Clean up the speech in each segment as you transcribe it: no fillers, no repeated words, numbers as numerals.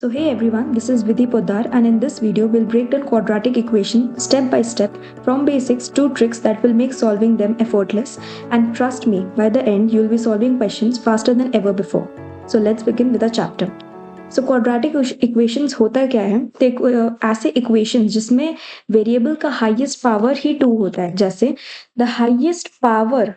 So hey everyone, this is Vidhi Poddar, and in this video we'll break down quadratic equation step by step from basics to tricks that will make solving them effortless, and trust me, by the end you'll be solving questions faster than ever before. So let's begin with the chapter. So quadratic equations होता क्या है? तो ऐसे equations जिसमें variable का highest power ही 2 होता है, जैसे the highest power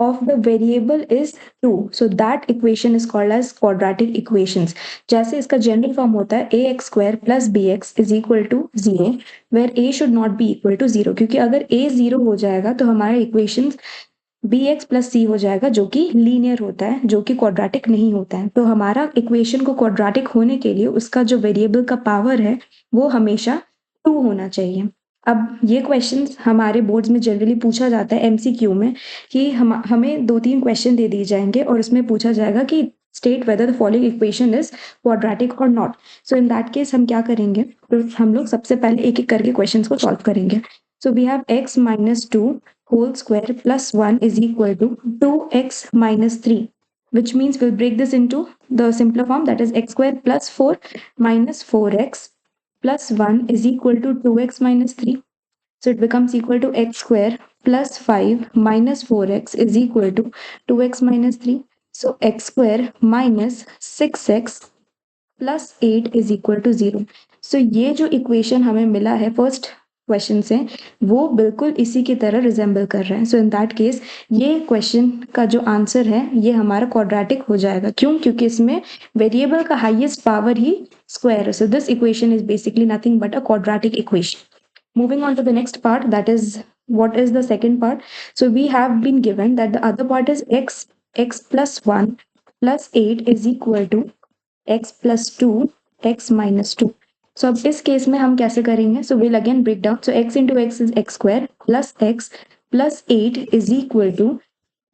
of the variable is 2, so that equation is called as quadratic equations. जैसे इसका जनरल फॉर्म होता है ax square plus bx is equal to 0, where a should not be equal to 0, क्योंकि अगर a 0 हो जाएगा तो हमारा इक्वेशंस bx प्लस c हो जाएगा, जो कि लीनियर होता है, जो कि क्वाड्रेटिक नहीं होता है। तो हमारा इक्वेशन को क्वाड्रेटिक होने के लिए उसका जो वेरिएबल का पावर है वो हमेशा 2 होना चाहिए। अब ये क्वेश्चंस हमारे बोर्ड्स में जनरली पूछा जाता है एमसीक्यू में, कि हमें 2-3 क्वेश्चन दे दिए जाएंगे और उसमें पूछा जाएगा कि state whether the following equation is quadratic और not. So in that case हम क्या करेंगे, तो हम लोग सबसे पहले एक एक करके क्वेश्चन को सॉल्व करेंगे। So we have x minus 2 whole square plus 1 is equal to 2x minus 3, which means we'll break this into the simpler form, that is x square plus 4 minus 4x plus 1 is equal to 2x minus 3. So it becomes equal to x square plus 5 minus 4x is equal to 2x minus 3. So x square minus 6x plus 8 is equal to 0. So ये जो equation हमें मिला है first question से, वो बिल्कुल इसी की तरह रिजेंबल कर रहे हैं। सो इन दैट केस ये क्वेश्चन का जो आंसर है ये हमारा क्वाड्रेटिक हो जाएगा। क्यों? क्योंकि इसमें वेरिएबल का हाईएस्ट पावर ही स्क्वायर है। So this equation is basically nothing but a quadratic equation. Moving on to the next part, that is what is the second part. So we have been given that the other part is x plus 1 plus 8 is equal to x plus 2 x minus 2. So अब इस case में हम कैसे करेंगे? So we'll again break down. So x into x is x square plus 8 is equal to,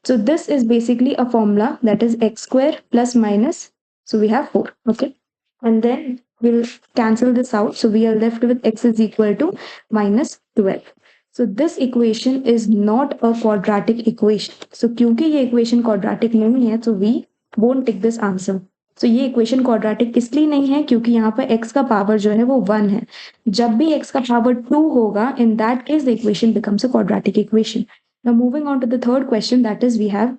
so this is basically a formula, that is x square plus minus, so we have 4, okay, and then we'll cancel this out, so we are left with x is equal to minus 12. So this equation is not a quadratic equation. So क्योंकि ये equation quadratic नहीं है, so we won't take this answer. So ये equation quadratic इसलिए नहीं है क्योंकि यहाँ पर x का पावर जो है वो 1 है। जब भी x का पावर 2 होगा, in that case the equation becomes a quadratic equation. Now moving on to the third question, that is we have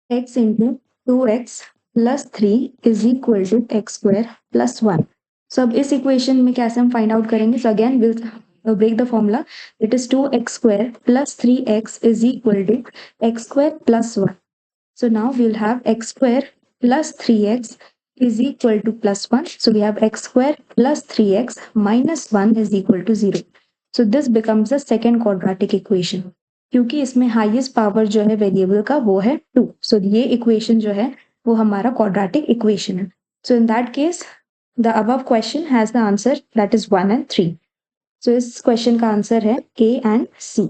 x into 2x plus 3 is equal to x square plus 1. So अब इस equation में कैसे हम find out करेंगे? So again we'll break the formula. It is 2x square plus 3x is equal to x square plus 1. So now we'll have x square plus 3x is equal to plus 1. So we have x square plus 3x minus 1 is equal to 0. So this becomes the second quadratic equation. क्योंकि इसमें highest power जो है variable का वो है 2. सो ये equation जो है वो हमारा क्वाड्रेटिक इक्वेशन है. So in that case the above question has the answer, that is 1 and 3. So इस क्वेश्चन का आंसर है A and C.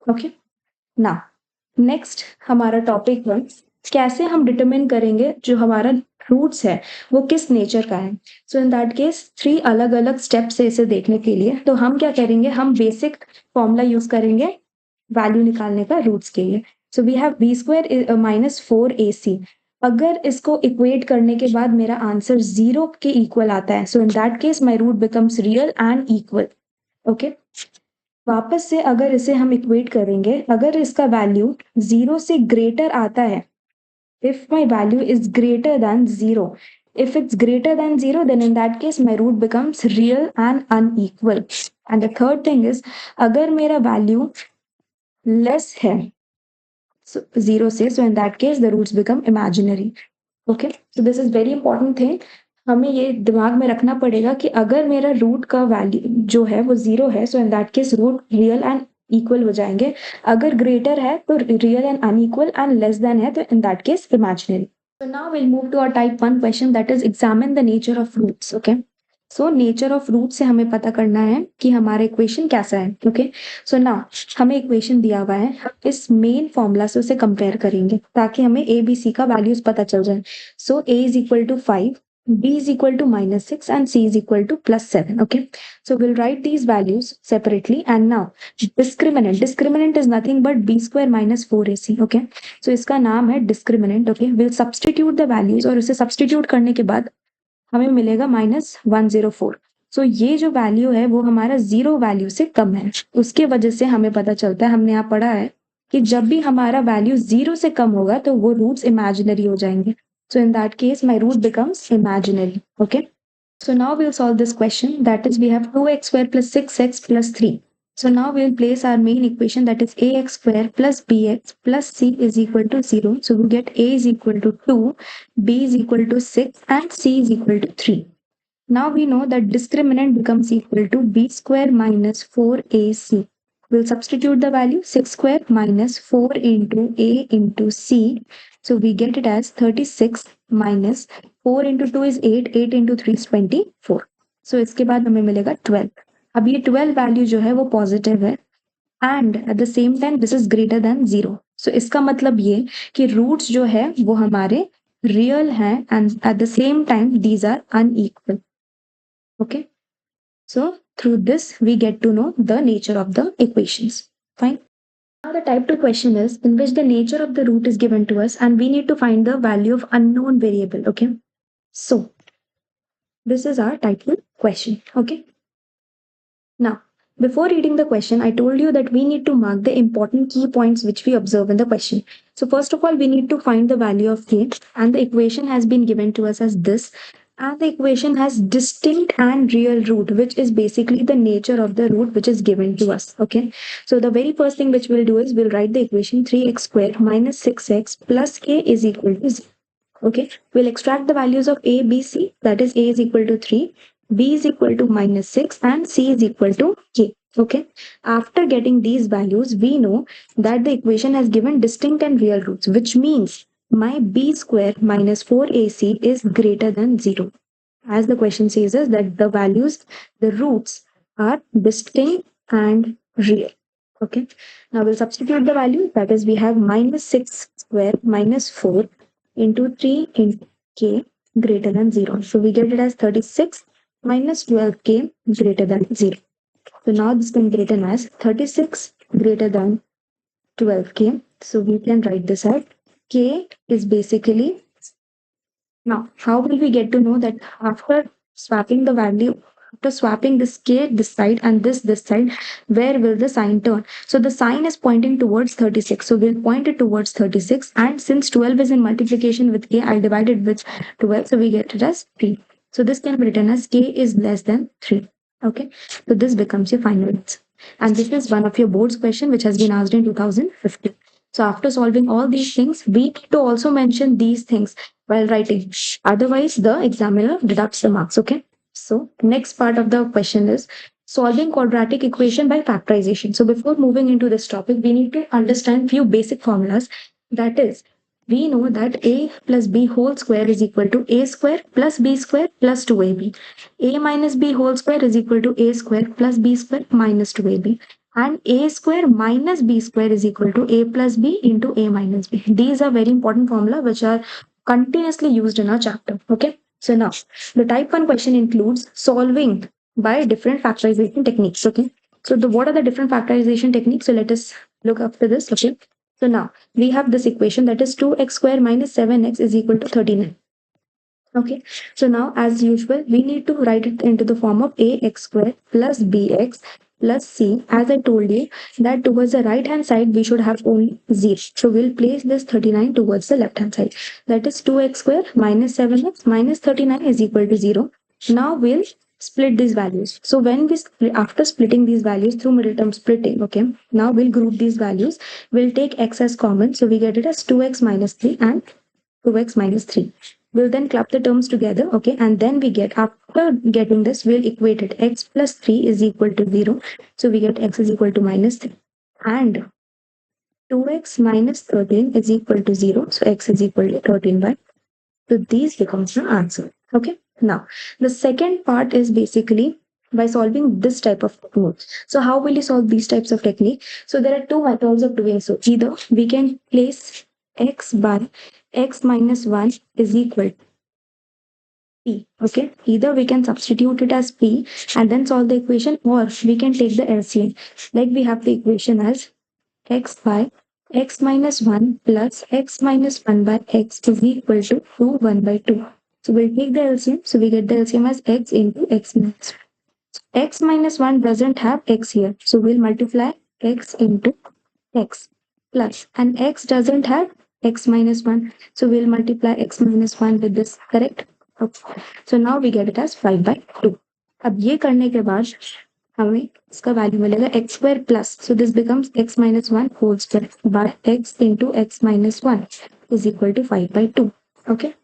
Okay, now next हमारा टॉपिक है कैसे हम डिटरमिन करेंगे जो हमारा रूट्स है वो किस नेचर का है. सो इन दैट केस 3 अलग अलग स्टेप्स है इसे देखने के लिए. तो हम क्या करेंगे, हम बेसिक फॉर्मूला यूज करेंगे वैल्यू निकालने का रूट्स के लिए. So we have b square minus 4ac. अगर इसको इक्वेट करने के बाद मेरा आंसर 0 के इक्वल आता है, so in that case my root becomes real and equal. Okay, वापस से अगर इसे हम इक्वेट करेंगे, अगर इसका वैल्यू 0 से ग्रेटर आता है, if my value is greater than 0, if it's greater than 0, then in that case my root becomes real and unequal. And the third thing is, अगर मेरा value less है so 0 से, so in that case the roots become imaginary. Okay, so this is very important thing. हमें ये दिमाग में रखना पड़ेगा कि अगर मेरा रूट का वैल्यू जो है वो 0 है, so in that case root real and equal हो जाएंगे. अगर ग्रेटर है तो real and unequal, and less than है तो in that case imaginary. So now we'll move to our type 1 question, that is examine the nature of roots. Okay, so nature of root से हमें पता करना है कि हमारा इक्वेशन कैसा है. Okay, so now हमें इक्वेशन दिया हुआ है, हम इस मेन फॉर्मूला से उसे कंपेयर करेंगे ताकि हमें a b c का वैल्यूज पता चल जाए. So a is equal to 5, b is equal to minus 6 and c is equal to plus 7. Okay, so we'll write these values separately. And now discriminant is nothing but b square minus 4ac. Okay, so इसका नाम है discriminant. Okay, we'll substitute the values और उसे substitute करने के बाद हमें मिलेगा -104। सो ये जो वैल्यू है वो हमारा 0 वैल्यू से कम है। उसके वजह से हमें पता चलता है, हमने यहाँ पढ़ा है कि जब भी हमारा वैल्यू 0 से कम होगा तो वो रूट्स इमेजिनरी हो जाएंगे। So in that case my root becomes imaginary. Okay, so now we'll solve this question, that is we have 2x square plus 6x plus 3. So now we'll place our main equation, that is ax square plus bx plus c is equal to 0. So we get a is equal to 2, b is equal to 6 and c is equal to 3. Now we know that discriminant becomes equal to b square minus 4ac. We'll substitute the value 6 square minus 4 into a into c. So we get it as 36 minus 4 into 2 is 8, 8 into 3 is 24. So इसके बाद हमें मिलेगा 12. अब ये 12 value जो है वो positive है and at the same time this is greater than 0. सो इसका मतलब ये कि रूट्स जो है वो हमारे रियल हैं and at the same time these are unequal. Okay, so through this we get to know the nature of the equations. Fine. Now the type 2 question is in which the nature of the root is given to us and we need to find the value of unknown variable. Okay, so this is our type 2 question. Okay, now before reading the question I told you that we need to mark the important key points which we observe in the question. So first of all we need to find the value of k and the equation has been given to us as this, and the equation has distinct and real root, which is basically the nature of the root which is given to us. Okay, so the very first thing which we'll do is we'll write the equation 3x square minus 6x plus k is equal to 0. Okay, we'll extract the values of a, b, c, that is a is equal to 3, b is equal to minus 6 and c is equal to k. Okay, after getting these values we know that the equation has given distinct and real roots, which means my b square minus 4ac is greater than 0. As the question says is that the values, the roots are distinct and real. Okay, now we'll substitute the value, that is we have minus 6 square minus 4 into 3 into k greater than 0. So we get it as 36 minus 12k greater than 0. So now this can be written as 36 greater than 12k. So we can write this as k is basically, now how will we get to know that after swapping the value, after swapping this k this side and this side, where will the sign turn? So the sign is pointing towards 36. So we'll point it towards 36, and since 12 is in multiplication with k, I'll divide it with 12. So we get it as 3. So this can be written as k is less than 3. Okay, so this becomes your final answer. And this is one of your board's question which has been asked in 2015. So after solving all these things, we need to also mention these things while writing. Otherwise, the examiner deducts the marks. Okay. So next part of the question is solving quadratic equation by factorization. So before moving into this topic, we need to understand few basic formulas. That is, we know that a plus b whole square is equal to a square plus b square plus 2ab. A minus b whole square is equal to a square plus b square minus 2ab. And a square minus b square is equal to a plus b into a minus b. These are very important formula which are continuously used in our chapter. Okay. So now the type 1 question includes solving by different factorization techniques. Okay. So what are the different factorization techniques? So let us look after this. Okay. So now we have this equation, that is 2x square minus 7x is equal to 39. Okay, so now as usual we need to write it into the form of ax square plus bx plus c. As I told you that towards the right hand side we should have only 0. So we'll place this 39 towards the left hand side. That is 2x square minus 7x minus 39 is equal to 0. Now we'll split these values. So when we after splitting these values through middle term splitting, okay, now we'll group these values. We'll take x as common. So we get it as 2x minus 3 and 2x minus 3. We'll then club the terms together, okay, and then we get, after getting this, we'll equate it. X plus 3 is equal to 0. So we get x is equal to minus 3. And 2x minus 13 is equal to 0. So x is equal to 13 by. So these becomes the answer. Okay. Now, the second part is basically by solving this type of technique. So how will you solve these types of technique? So there are two methods of doing so. Either we can place x by x minus 1 is equal to p. Okay, either we can substitute it as p and then solve the equation, or we can take the LCM. Like we have the equation as x by x minus 1 plus x minus 1 by x is equal to 2 1 by 2. So we'll take the LCM. So we get the LCM as x into x minus. X minus 1 doesn't have x here. So we'll multiply x into x plus, and x doesn't have x minus 1. So we'll multiply x minus 1 with this, correct? Okay. So now we get it as 5 by 2. अब ये करने के बाद हमें इसका value मिलेगा x square plus. So this becomes x minus 1 whole square by x into x minus 1 is equal to 5 by 2. Okay.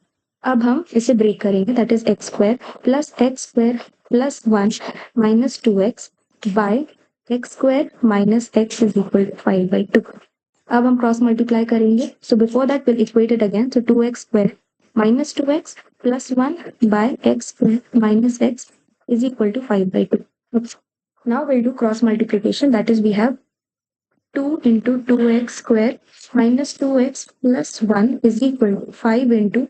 अब हम इसे ब्रेक करेंगे, that is x square plus 1 minus 2x by x square minus x is equal to 5 by 2. अब हम cross multiply करेंगे. So before that will equate it again. So 2x square minus 2x plus 1 by x square minus x is equal to 5 by 2. Okay. Now we'll do cross multiplication, that is we have 2 into 2x square minus 2x plus 1 is equal to 5 into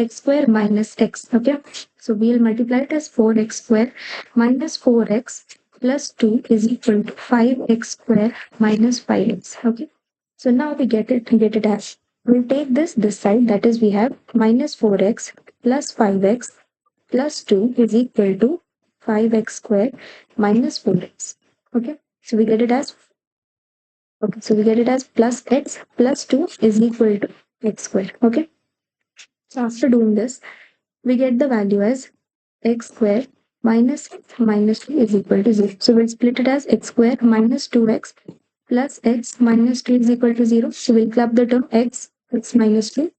x square minus x. Okay, so we'll multiply it as 4x square minus 4x plus 2 is equal to 5x square minus 5x. Okay, so now we get it as, we'll take this side, that is we have minus 4x plus 5x plus 2 is equal to 5x square minus 4x. Okay, so we get it as, okay, so we get it as plus x plus 2 is equal to x square. Okay, so after doing this, we get the value as x square minus 2 is equal to 0. So we'll split it as x square minus 2x plus x minus 2 is equal to 0. So we'll club the term x minus 2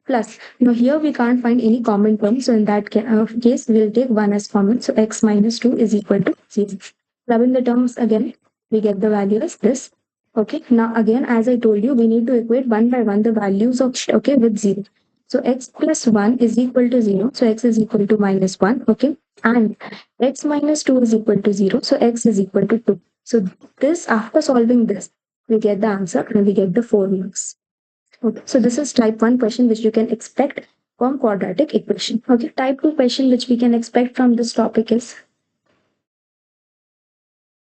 plus. Now here we can't find any common term. So in that case, we'll take 1 as common. So x minus 2 is equal to 0. Clubbing the terms again, we get the value as this. Okay, now again, as I told you, we need to equate one by one the values of, okay, with 0. So x plus 1 is equal to 0. So x is equal to minus 1. Okay, and x minus 2 is equal to 0. So x is equal to 2. So this, after solving this, we get the answer and we get the 4 marks. Okay, so this is type 1 question which you can expect from quadratic equation. Okay, type 2 question which we can expect from this topic is,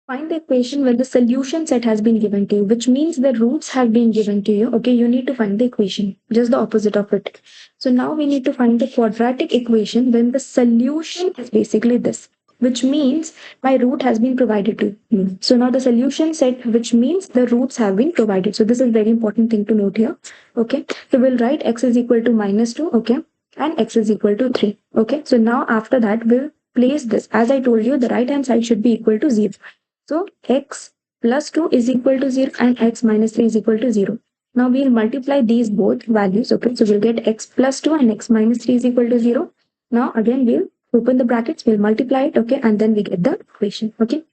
find the equation where the solution set has been given to you, which means the roots have been given to you. Okay, you need to find the equation, just the opposite of it. So now we need to find the quadratic equation when the solution is basically this, which means my root has been provided to me. So now the solution set, which means the roots have been provided. So this is very important thing to note here. Okay, so we'll write x is equal to minus 2, okay, and x is equal to 3. Okay, so now after that, we'll place this. As I told you, the right hand side should be equal to 0. So x plus 2 is equal to 0 and x minus 3 is equal to 0. Now we'll multiply these both values. Okay, so we'll get x plus 2 and x minus 3 is equal to 0. Now again, we'll open the brackets, we'll multiply it. Okay, and then we get the equation. Okay,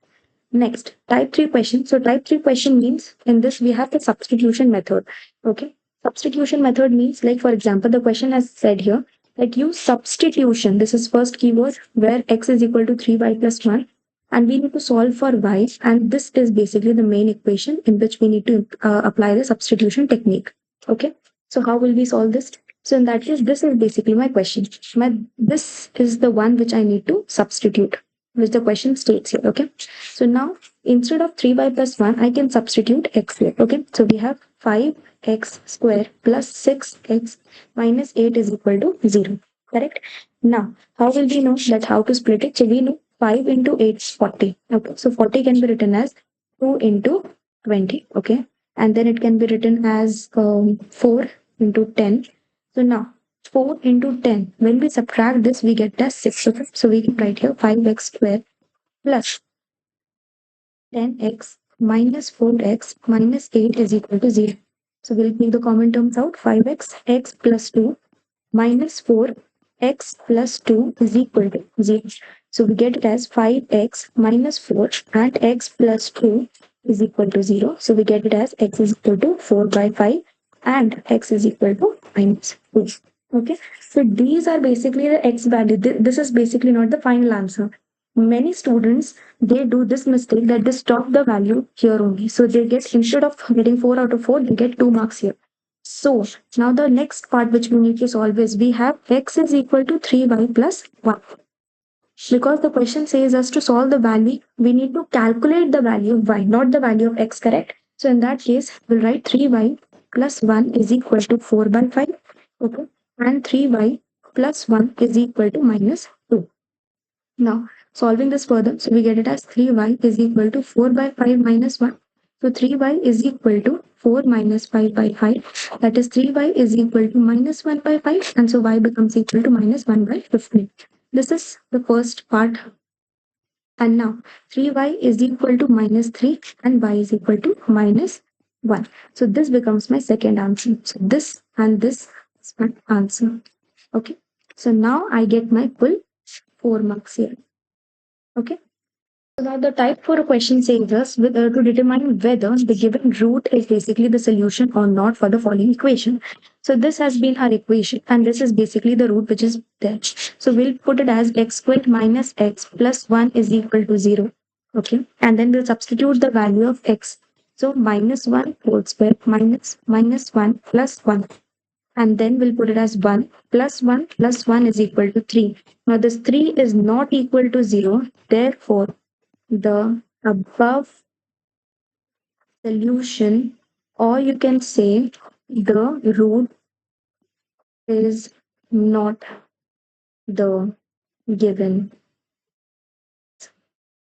next, type 3 question. So type 3 question means, in this we have the substitution method. Okay, substitution method means, like for example, the question has said here that use substitution. This is first keyword, where x is equal to 3y plus 1. And we need to solve for y, and this is basically the main equation in which we need to apply the substitution technique. Okay, so how will we solve this? So in that case, this is basically my question. This is the one which I need to substitute, which the question states here. Okay, so now instead of 3y plus 1, I can substitute x here. Okay, so we have 5x square plus 6x minus 8 is equal to 0. Correct? Now, how will we know that how to split it? So we know 5 into 8 is 40. Okay, so 40 can be written as 2 into 20. Okay, and then it can be written as 4 into 10. So now 4 into 10, when we subtract this, we get as 6. Okay, so we can write here 5x square plus 10x minus 4x minus 8 is equal to 0. So we'll take the common terms out. 5x, x plus 2 minus 4 x plus 2 is equal to 0. So we get it as 5x minus 4 and x plus 2 is equal to 0. So we get it as x is equal to 4 by 5 and x is equal to minus 2. Okay, so these are basically the x value. This is basically not the final answer. Many students, they do this mistake that they stop the value here only. So they get, instead of getting 4 out of 4, they get 2 marks here. So now the next part which we need to solve is, we have x is equal to 3y plus 1. Because the question says us to solve the value, we need to calculate the value of y, not the value of x, correct? So in that case, we'll write 3y plus 1 is equal to 4 by 5. Okay, and 3y plus 1 is equal to minus 2. Now, solving this further, so we get it as 3y is equal to 4 by 5 minus 1. So 3y is equal to 4 minus 5 by 5. That is 3y is equal to minus 1 by 5. And so y becomes equal to minus 1 by 15. This is the first part. And now 3y is equal to minus 3 and y is equal to minus 1. So this becomes my second answer. So this and this is my answer. Okay. So now I get my full 4 marks here. Okay. So now the type 4 question says us to determine whether the given root is basically the solution or not for the following equation. So this has been our equation and this is basically the root which is there. So we'll put it as x squared minus x plus 1 is equal to 0. Okay. And then we'll substitute the value of x. So minus 1 whole square minus 1 plus 1. And then we'll put it as 1 plus 1 plus 1 is equal to 3. Now this 3 is not equal to 0. Therefore, the above solution, or you can say the root is not the given.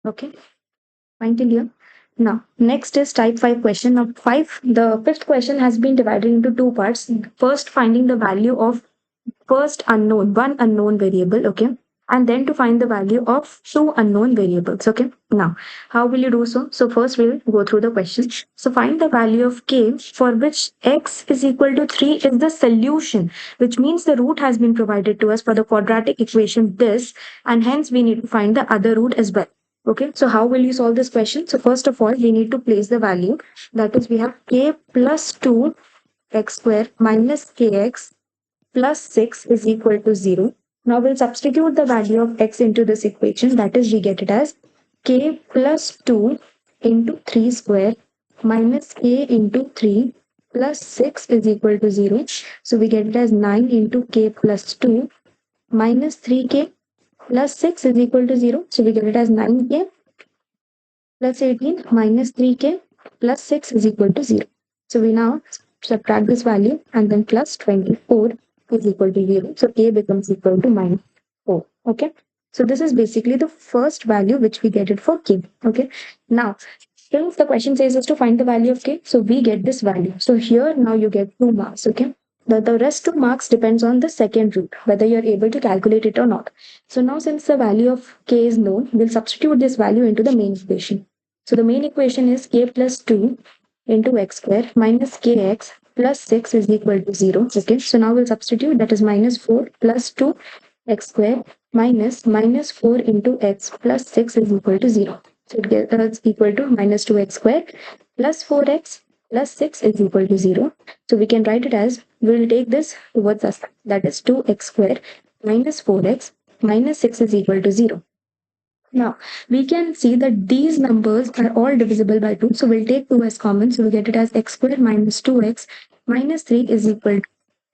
Okay, fine till here. Now, next is type 5 question. Now, the fifth question has been divided into two parts. First, finding the value of one unknown variable, okay, and then to find the value of two unknown variables. Okay, now how will you do so? So first we'll go through the question. So find the value of k for which x is equal to 3 is the solution, which means the root has been provided to us for the quadratic equation this, and hence we need to find the other root as well. Okay, so how will you solve this question? So first of all, we need to place the value, that is we have k plus 2 x square minus kx plus 6 is equal to 0. Now we'll substitute the value of x into this equation. That is, we get it as k plus 2 into 3 square minus k into 3 plus 6 is equal to 0. So we get it as 9 into k plus 2 minus 3k plus 6 is equal to 0. So we get it as 9k plus 18 minus 3k plus 6 is equal to 0. So we now subtract this value and then plus 24 is equal to 0. So k becomes equal to minus 4. Okay. So this is basically the first value which we get it for k. Okay. Now, since the question says us to find the value of k, so we get this value. So here now you get 2 marks. Okay. The rest 2 marks depends on the second root, whether you're able to calculate it or not. So now since the value of k is known, we'll substitute this value into the main equation. So the main equation is k plus 2 into x square minus kx plus 6 is equal to 0. Okay, so now we'll substitute, that is minus 4 plus 2 x square minus 4 into x plus 6 is equal to 0. So it gets equal to minus 2x square plus 4x plus 6 is equal to 0. So we can write it as, we will take this towards us, that is 2x square minus 4x minus 6 is equal to 0. Now, we can see that these numbers are all divisible by 2. So we'll take 2 as common. So we get it as x square minus 2x minus 3 is equal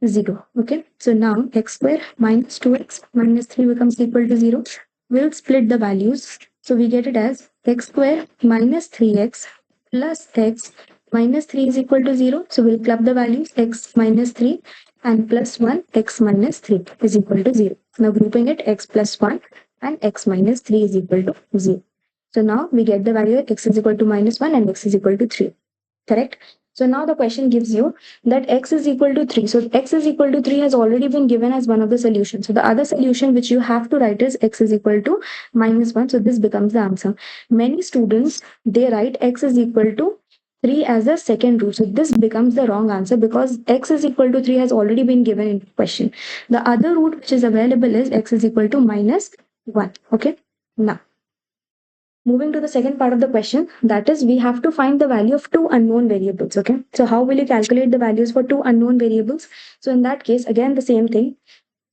to 0. Okay. So now x square minus 2x minus 3 becomes equal to 0. We'll split the values. So we get it as x square minus 3x plus x minus 3 is equal to 0. So we'll club the values x minus 3 and plus 1 x minus 3 is equal to 0. Now grouping it, x plus 1 and x minus 3 is equal to 0. So now we get the value of x is equal to minus 1 and x is equal to 3. Correct? So now the question gives you that x is equal to 3. So x is equal to 3 has already been given as one of the solutions. So the other solution which you have to write is x is equal to minus 1. So this becomes the answer. Many students, they write x is equal to 3 as the second root. So this becomes the wrong answer because x is equal to 3 has already been given in question. The other root which is available is x is equal to minus 1. Okay. Now, moving to the second part of the question, that is we have to find the value of two unknown variables. Okay. So how will you calculate the values for two unknown variables? So in that case, again, the same thing.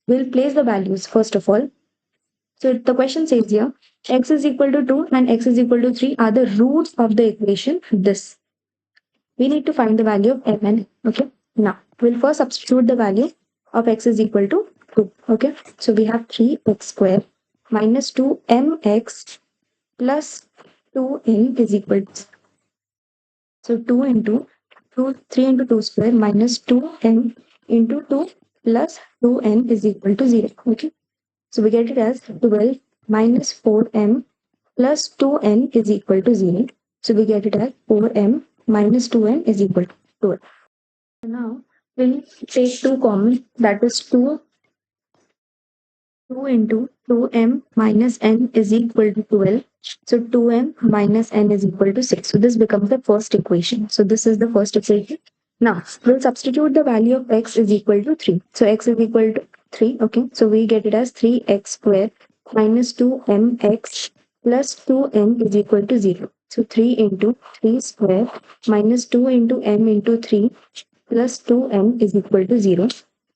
We'll place the values first of all. So the question says here, x is equal to 2 and x is equal to 3 are the roots of the equation this. We need to find the value of m and n. Okay. Now, we'll first substitute the value of x is equal to 2. Okay. So we have 3x square minus 2mx plus 2n is equal to, so 2 into 2, 3 into 2 square minus 2n into 2 plus 2n is equal to 0. Okay. So we get it as 12 minus 4m plus 2n is equal to 0. So we get it as 4m minus 2n is equal to 12. Now we'll take 2 common, that is 2 into 2m minus n is equal to 12. So 2m minus n is equal to 6. So this becomes the first equation. So this is the first equation. Now we'll substitute the value of x is equal to 3. So x is equal to 3. Okay. So we get it as 3x squared minus 2mx plus 2n is equal to 0. So 3 into 3 square minus 2 into m into 3 plus 2m is equal to 0.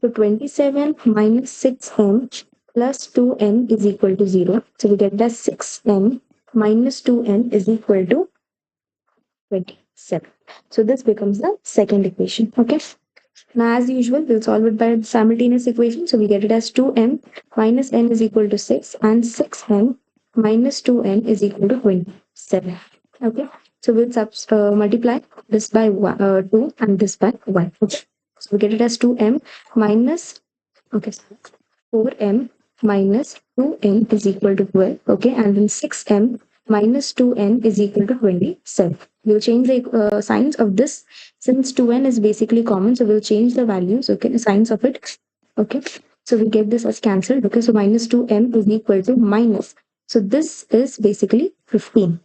So 27 minus 6m plus 2n is equal to 0. So we get that 6n minus 2n is equal to 27. So this becomes the second equation. Okay. Now as usual, we'll solve it by simultaneous equation. So we get it as 2m minus n is equal to 6 and 6n minus 2n is equal to 27. Okay. So we'll multiply this by 2 and this by 1. Okay. So we get it as 2m minus, okay, 4m minus 2n is equal to 12. Okay. And then 6m minus 2n is equal to 27. We'll change the signs of this since 2n is basically common. So we'll change the values, okay, the signs of it. Okay. So we get this as cancelled. Okay. So minus 2m is equal to minus. So this is basically 15.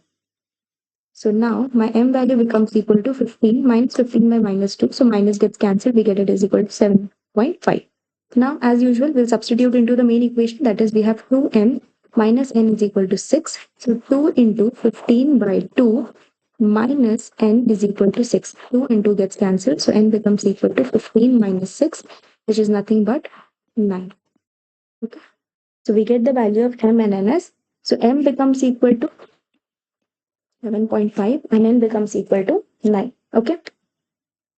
So now my m value becomes equal to 15 minus 15 by minus 2. So minus gets cancelled. We get it is equal to 7.5. Now, as usual, we'll substitute into the main equation. That is, we have 2m minus n is equal to 6. So 2 into 15 by 2 minus n is equal to 6. 2 into gets cancelled. So n becomes equal to 15 minus 6, which is nothing but 9. Okay. So we get the value of m and n as. So m becomes equal to 7.5 and n becomes equal to 9. Okay.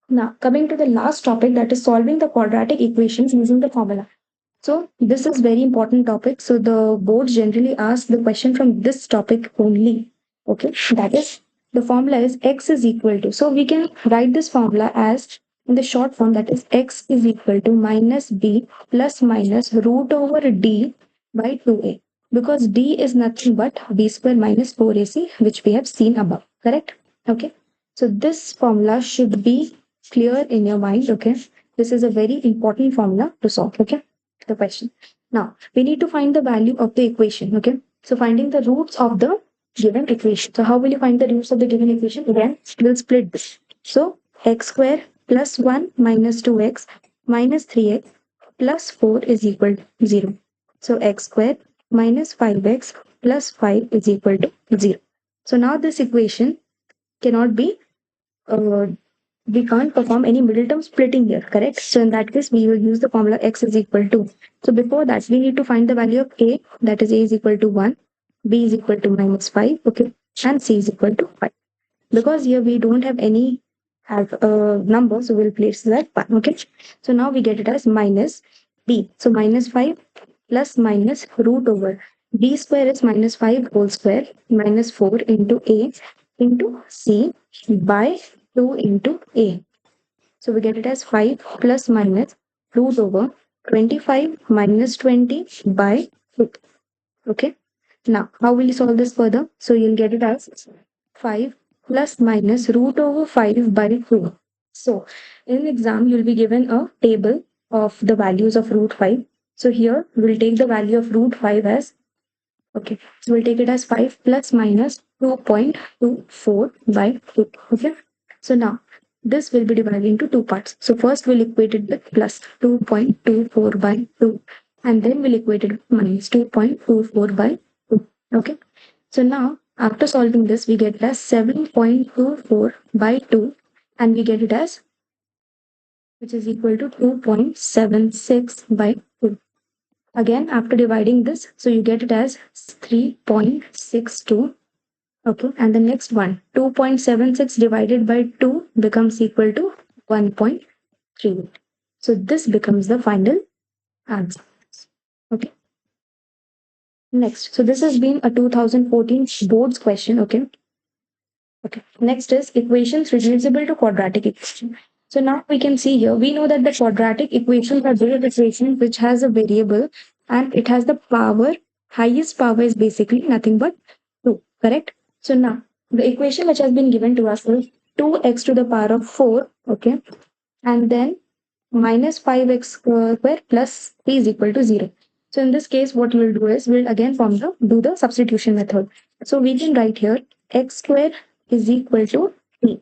Now, coming to the last topic, that is solving the quadratic equations using the formula. So this is very important topic. So the boards generally ask the question from this topic only. Okay, that is the formula is x is equal to. So we can write this formula as in the short form, that is x is equal to minus b plus minus root over d by 2a, because d is nothing but b square minus 4ac, which we have seen above. Correct? Okay. So this formula should be clear in your mind. Okay. This is a very important formula to solve. Okay. The question. Now, we need to find the value of the equation. Okay. So finding the roots of the given equation. So how will you find the roots of the given equation? Again, we'll split this. So x square plus 1 minus 2x minus 3x plus 4 is equal to 0. So x square minus 5x plus 5 is equal to 0. So now this equation cannot be we can't perform any middle term splitting here, correct? So in that case, we will use the formula x is equal to. So before that, we need to find the value of a, that is a is equal to 1, b is equal to minus 5, okay, and c is equal to 5. Because here we don't have any number, so we'll place that 1, okay? So now we get it as minus b. So minus 5 plus minus root over b square is minus 5 whole square minus 4 into a into c by 2 into a. So we get it as 5 plus minus root over 25 minus 20 by 2. Okay. Now, how will you solve this further? So you'll get it as 5 plus minus root over 5 by 2. So in exam, you'll be given a table of the values of root 5. So here we'll take the value of root 5 as, okay, so we'll take it as 5 plus minus 2.24 by 2. Okay. So now this will be divided into two parts. So first we'll equate it with plus 2.24 by 2, and then we'll equate it with minus 2.24 by 2. Okay. So now after solving this, we get it as 7.24 by 2, and we get it as, which is equal to 2.76 by 2. Again, after dividing this, so you get it as 3.62. Okay, and the next one, 2.76 divided by 2 becomes equal to 1.3. So this becomes the final answer. Okay. Next, so this has been a 2014 boards question. Okay. Okay. Next is equations reducible to quadratic equation. So now we can see here, we know that the quadratic equations are those equations which has a variable and it has the power, highest power is basically nothing but 2, correct? So now the equation which has been given to us is 2x to the power of 4, okay? And then minus 5x square plus 3 is equal to 0. So in this case, what we'll do is we'll again do the substitution method. So we can write here x square is equal to 3.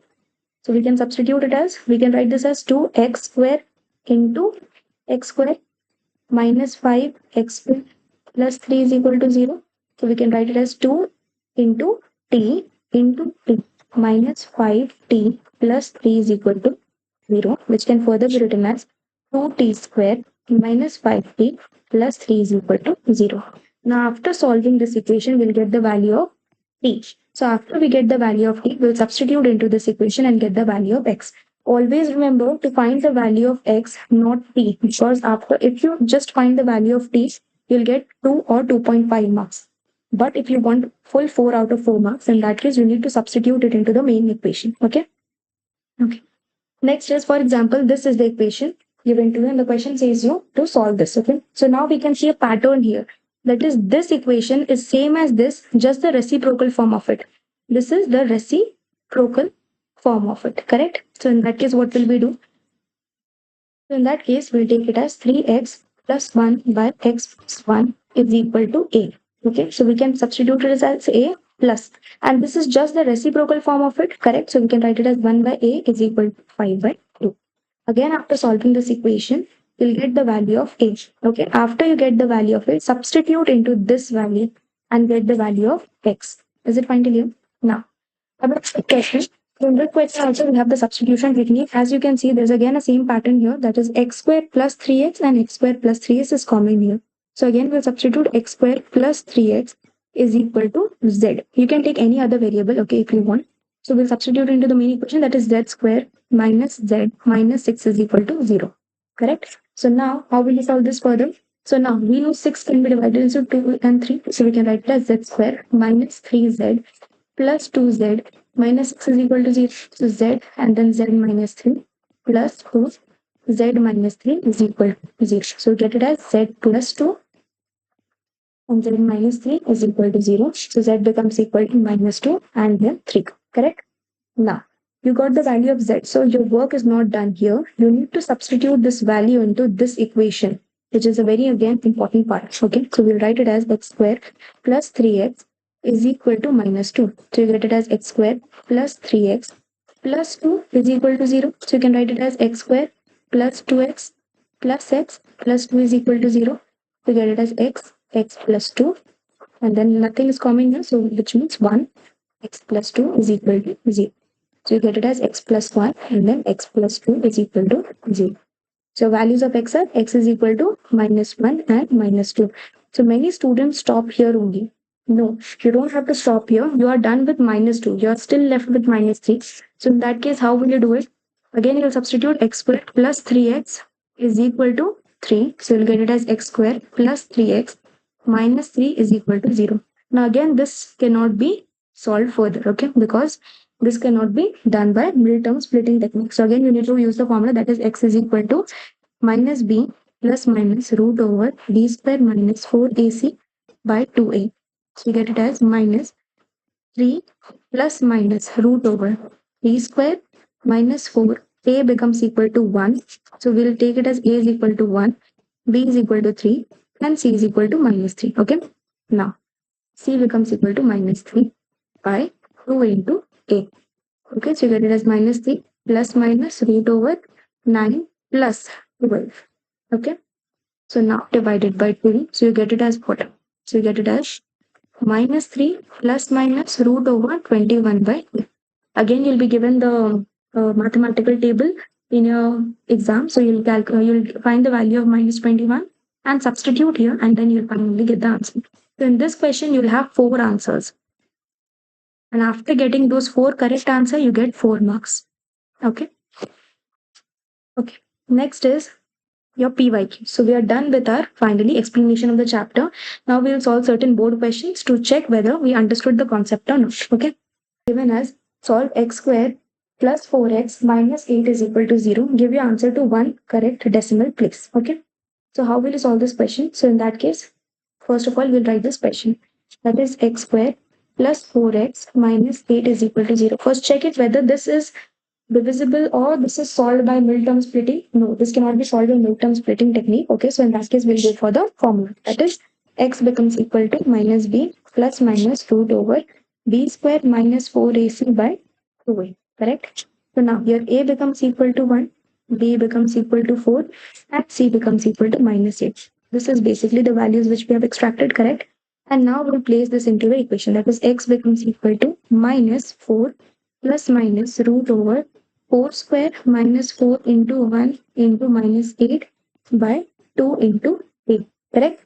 So we can substitute it as, we can write this as 2x square into x square minus 5x plus 3 is equal to 0. So we can write it as 2 into t minus 5t plus 3 is equal to 0, which can further be written as 2t square minus 5t plus 3 is equal to 0. Now after solving this equation, we'll get the value of t. So after we get the value of t, we'll substitute into this equation and get the value of x. Always remember to find the value of x, not t, because after, if you just find the value of t, you'll get 2 or 2.5 marks. But if you want full 4 out of 4 marks, in that case, you need to substitute it into the main equation. Okay. Next is, for example, this is the equation given to you and the question says you to solve this. Okay. So now we can see a pattern here. That is, this equation is same as this, just the reciprocal form of it. This is the reciprocal form of it, correct? So in that case, what will we do? So in that case, we'll take it as 3x plus 1 by x plus 1 is equal to a. Okay, so we can substitute it as a plus, and this is just the reciprocal form of it, correct? So we can write it as 1 by a is equal to 5 by 2. Again, after solving this equation, you'll get the value of a. Okay, after you get the value of a, substitute into this value and get the value of x. Is it fine to you? Now, about the question. In this question also we have the substitution technique. As you can see, there's again a same pattern here. That is x square plus 3x and x square plus 3x is common here. So again, we'll substitute x square plus 3x is equal to z. You can take any other variable, okay, if you want. So we'll substitute into the main equation, that is z square minus z minus 6 is equal to 0. Correct? So now, how will you solve this further? So now, we know 6 can be divided into 2 and 3. So we can write it as z square minus 3z plus 2z minus 6 is equal to 0. So z and then z minus 3 plus 2 z minus 3 is equal to 0. So get it as z plus 2 and z minus 3 is equal to 0. So z becomes equal to minus 2 and then 3. Correct? Now, you got the value of z. So your work is not done here. You need to substitute this value into this equation, which is a very, again, important part. Okay, so we'll write it as x square plus 3x is equal to minus 2. So you get it as x square plus 3x plus 2 is equal to 0. So you can write it as x square plus 2x plus x plus 2 is equal to 0. So you get it as x plus 2, and then nothing is common here, so which means 1, x plus 2 is equal to 0. So you get it as x plus 1 and then x plus 2 is equal to 0. So values of x are x is equal to minus 1 and minus 2. So many students stop here only. No, you don't have to stop here. You are done with minus 2. You are still left with minus 3. So in that case, how will you do it? Again, you will substitute x squared plus 3x is equal to 3. So you'll get it as x squared plus 3x minus 3 is equal to 0. Now again, this cannot be solved further, okay? Because this cannot be done by middle term splitting technique. So again, you need to use the formula, that is x is equal to minus b plus minus root over b square minus 4ac by 2a. So you get it as minus 3 plus minus root over b square minus 4. A becomes equal to 1. So we'll take it as a is equal to 1, b is equal to 3, and c is equal to minus 3. Okay. Now, c becomes equal to minus 3 by 2 into a. Okay, so you get it as minus 3 plus minus root over 9 plus 12. Okay. So now divided by 2. So you get it as what? So you get it as minus 3 plus minus root over 21 by 2. Again, you'll be given the mathematical table in your exam. So you'll find the value of minus 21 and substitute here, and then you'll finally get the answer. So in this question, you'll have 4 answers. And after getting those 4 correct answer, you get 4 marks. Okay. Okay. Next is your PYQ. So we are done with our finally explanation of the chapter. Now we will solve certain board questions to check whether we understood the concept or not. Okay. Given as solve x square plus 4x minus 8 is equal to 0. Give your answer to one correct decimal place. Okay. So how will you solve this question? So in that case, first of all, we'll write this question. That is x squared plus 4x minus 8 is equal to 0. First check it whether this is divisible or this is solved by middle term splitting. No, this cannot be solved by middle term splitting technique. Okay, so in that case, we'll go for the formula. That is x becomes equal to minus b plus minus root over b square minus 4ac by 2a. Correct? So now here a becomes equal to 1, b becomes equal to 4, and c becomes equal to minus 8. This is basically the values which we have extracted, correct? And now we'll place this into the equation. That is x becomes equal to minus 4 plus minus root over 4 square minus 4 into 1 into minus 8 by 2 into 8. Correct?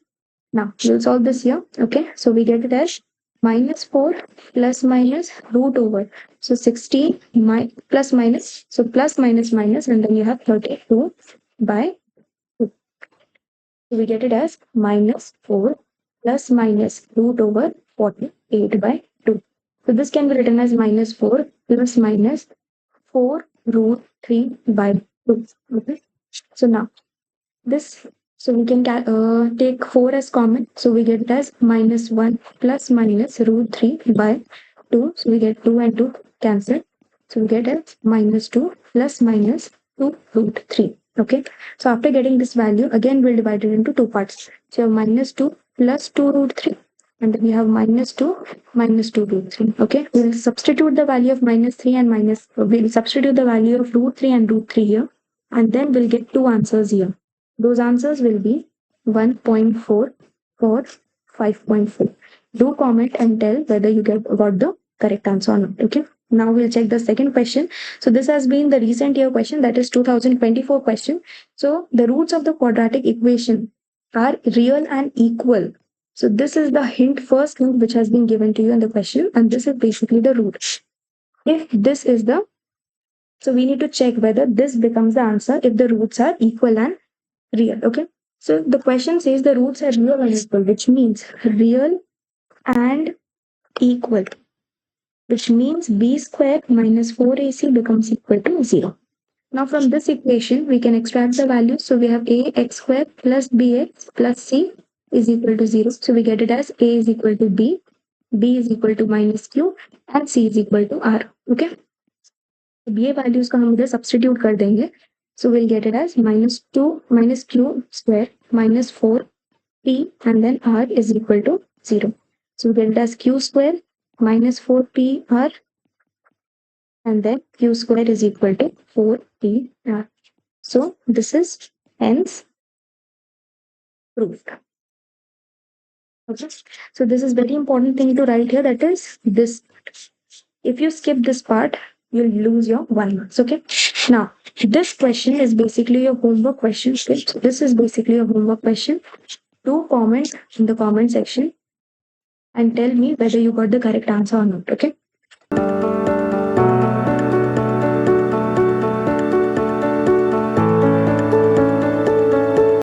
Now, we'll solve this here. Okay, so we get it as minus 4 plus minus root over. So 16 plus minus. So plus minus minus, and then you have 32 by 2. So we get it as minus 4 plus minus root over 48 by 2. So this can be written as minus 4 plus minus 4 root 3 by 2. Okay. So now this, so we can take 4 as common. So we get it as minus 1 plus minus root 3 by 2. So we get 2 and 2 cancel. So we get as minus 2 plus minus 2 root 3. Okay. So after getting this value, again we'll divide it into two parts. So you have minus 2 plus 2 root 3. And then we have minus 2 root 3. Okay. We'll substitute the value of minus 3 and we'll substitute the value of root 3 and root 3 here. And then we'll get two answers here. Those answers will be 1.4 or 5.4. Do comment and tell whether you got the correct answer or not. Okay. Now we'll check the second question. So this has been the recent year question, that is 2024 question. So the roots of the quadratic equation are real and equal. So this is the first hint which has been given to you in the question, and this is basically the root. If this is so we need to check whether this becomes the answer if the roots are equal and real. Okay. So the question says the roots are real and equal, which means real and equal, which means b square minus 4ac becomes equal to 0. Now from this equation, we can extract the values. So we have a x square plus bx plus c is equal to 0. So we get it as a is equal to b is equal to minus q, and c is equal to r. Okay. So b values को हम इधर substitute कर देंगे. So we'll get it as minus 2 minus q square minus 4p, and then r is equal to 0. So we get it as q square minus 4pr, and then q square is equal to 4pr. So this is hence proved. Okay. So this is very important thing to write here, that is this. If you skip this part, you'll lose your 1 marks. Okay. Now, this question is basically your homework question. Okay? So this is basically a homework question. Do comment in the comment section and tell me whether you got the correct answer or not. Okay.